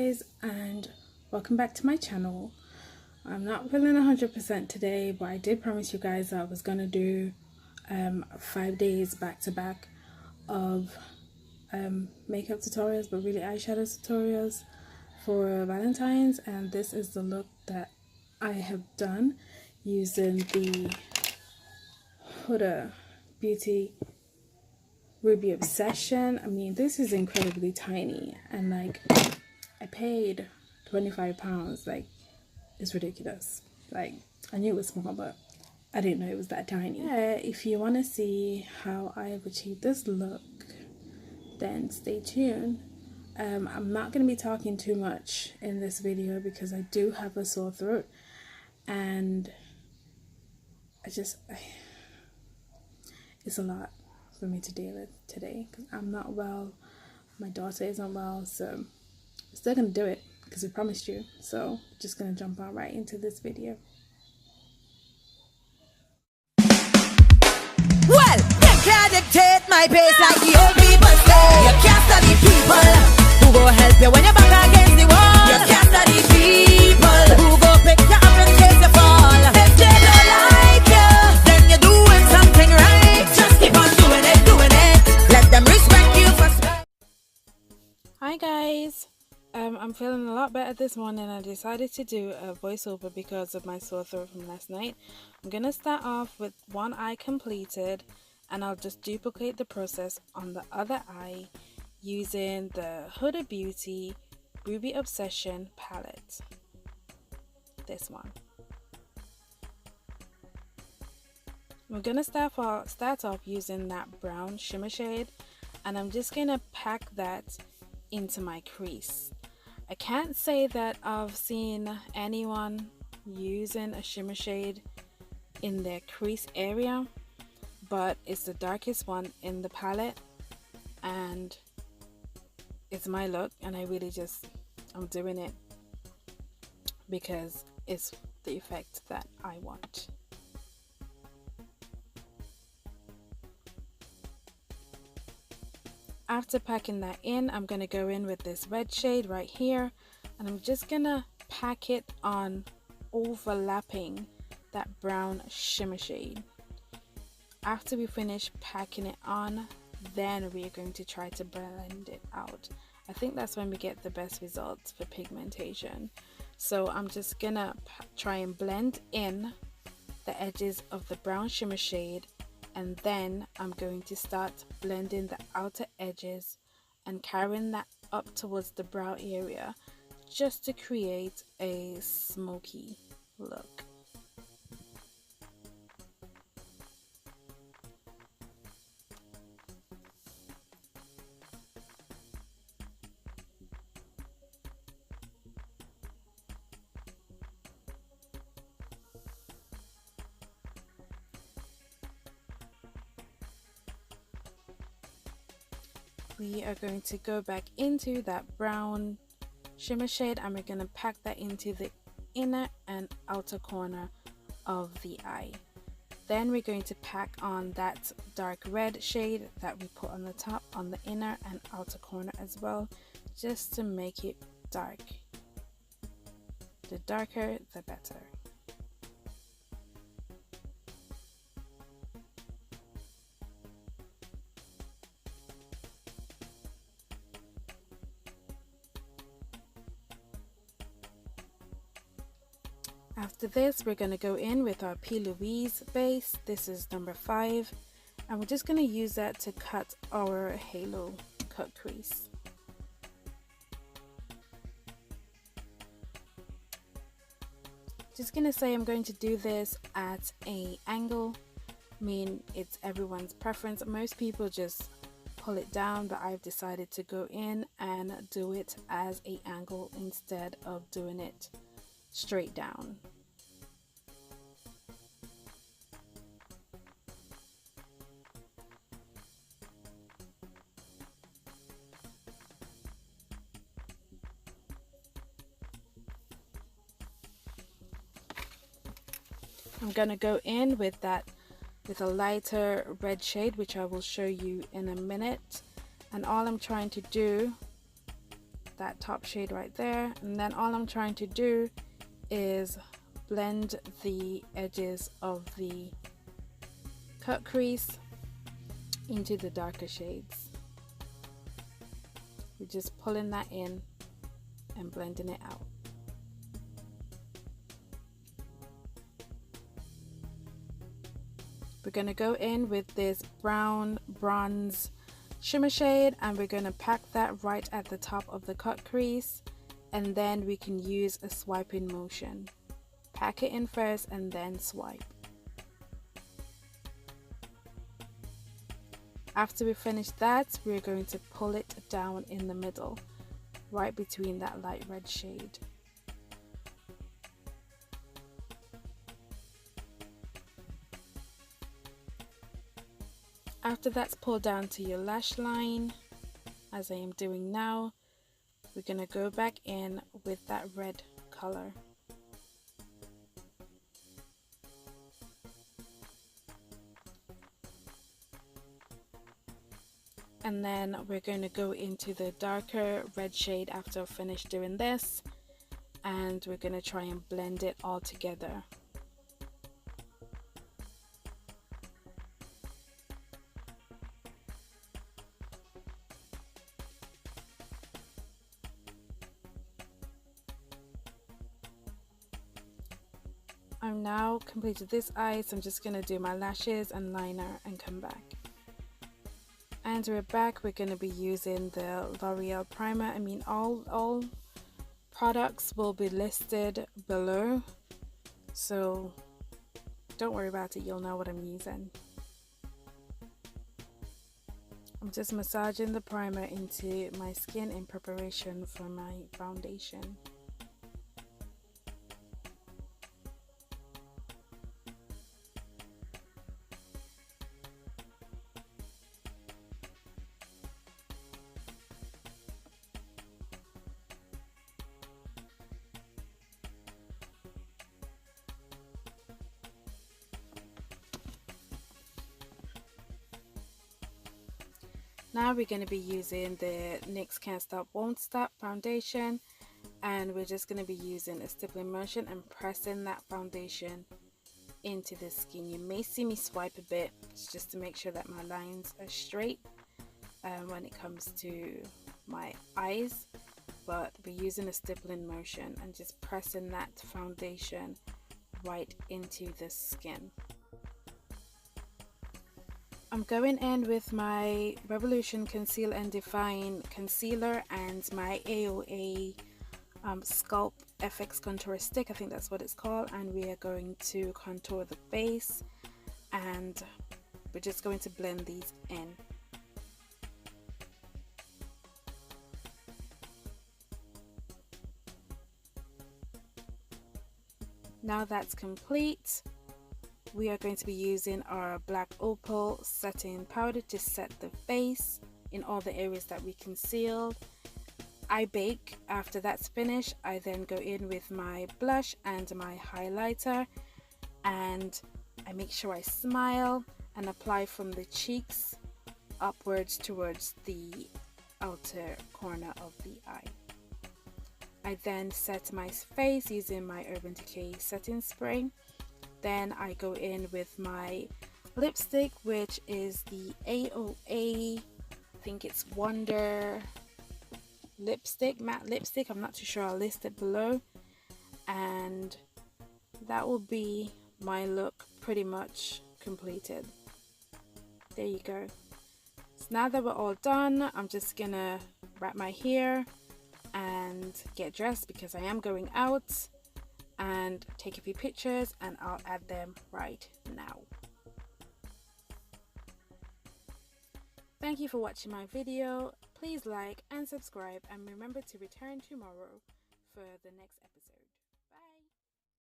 guys, and welcome back to my channel. I'm not feeling 100% today, but I did promise you guys that I was gonna do 5 days back to back of makeup tutorials, but really eyeshadow tutorials for Valentine's, and this is the look that I have done using the Huda Beauty Ruby Obsession. I mean, this is incredibly tiny, and like I paid £25. Like, it's ridiculous. Like, I knew it was small, but I didn't know it was that tiny. Yeah, if you want to see how I have achieved this look, then stay tuned. I'm not going to be talking too much in this video because I do have a sore throat, and it's a lot for me to deal with today because I'm not well, my daughter isn't well, so I'm still gonna do it because we promised you. So just gonna jump on right into this video. Well, you can't dictate my pace like the old people say. You can't study people who go help you when you're back against the wall. You can't study people who go pick you up in case you fall. If they don't like you, then you're doing something right. Just keep on doing it, doing it. Let them respect you for spend. Hi guys, I'm feeling a lot better this morning. I decided to do a voiceover because of my sore throat from last night. I'm gonna start off with one eye completed, and I'll just duplicate the process on the other eye using the Huda Beauty Ruby Obsession palette. This one. We're gonna start off using that brown shimmer shade, and I'm just gonna pack that into my crease. I can't say that I've seen anyone using a shimmer shade in their crease area, but it's the darkest one in the palette, and it's my look, and I'm doing it because it's the effect that I want. After packing that in, I'm going to go in with this red shade right here, and I'm just going to pack it on, overlapping that brown shimmer shade. After we finish packing it on, then we are going to try to blend it out. I think that's when we get the best results for pigmentation. So I'm just going to try and blend in the edges of the brown shimmer shade, and then I'm going to start blending the outer edges and carrying that up towards the brow area just to create a smoky look. We are going to go back into that brown shimmer shade, and we're going to pack that into the inner and outer corner of the eye. Then we're going to pack on that dark red shade that we put on the top, on the inner and outer corner as well, just to make it dark. The darker, the better. After this, we're going to go in with our P.louise base. This is number 5, and we're just going to use that to cut our halo cut crease. Just going to say I'm going to do this at an angle. I mean, it's everyone's preference. Most people just pull it down, but I've decided to go in and do it as an angle instead of doing it straight down. I'm gonna go in with a lighter red shade, which I will show you in a minute, and all I'm trying to do that top shade right there, and then all I'm trying to do is blend the edges of the cut crease into the darker shades. We're just pulling that in and blending it out. We're going to go in with this brown bronze shimmer shade, and we're going to pack that right at the top of the cut crease, and then we can use a swiping motion. Pack it in first and then swipe. After we finish that, we're going to pull it down in the middle, right between that light red shade. After that's pulled down to your lash line, as I am doing now, we're going to go back in with that red color. And then we're going to go into the darker red shade after I've finished doing this, and we're going to try and blend it all together. I'm now completed this eye, so I'm just going to do my lashes and liner and come back. And we're back. We're going to be using the L'Oreal primer. I mean, all products will be listed below, so don't worry about it, you'll know what I'm using. I'm just massaging the primer into my skin in preparation for my foundation. Now we're going to be using the NYX Can't Stop Won't Stop foundation, and we're just going to be using a stippling motion and pressing that foundation into the skin. You may see me swipe a bit just to make sure that my lines are straight when it comes to my eyes, but we're using a stippling motion and just pressing that foundation right into the skin. I'm going in with my Revolution Conceal and Define concealer and my AoA Sculpt FX contour stick, I think that's what it's called, and we are going to contour the face, and we're just going to blend these in. Now that's complete, we are going to be using our black Opal setting powder to set the face in all the areas that we concealed. I bake. After that's finished, I then go in with my blush and my highlighter, and I make sure I smile and apply from the cheeks upwards towards the outer corner of the eye. I then set my face using my Urban Decay setting spray. Then I go in with my lipstick, which is the AoA, I think it's Wonder lipstick, matte lipstick, I'm not too sure, I'll list it below, and that will be my look pretty much completed. There you go. So now that we're all done, I'm just gonna wrap my hair and get dressed because I am going out, and take a few pictures, and I'll add them right now. Thank you for watching my video. Please like and subscribe, and remember to return tomorrow for the next episode.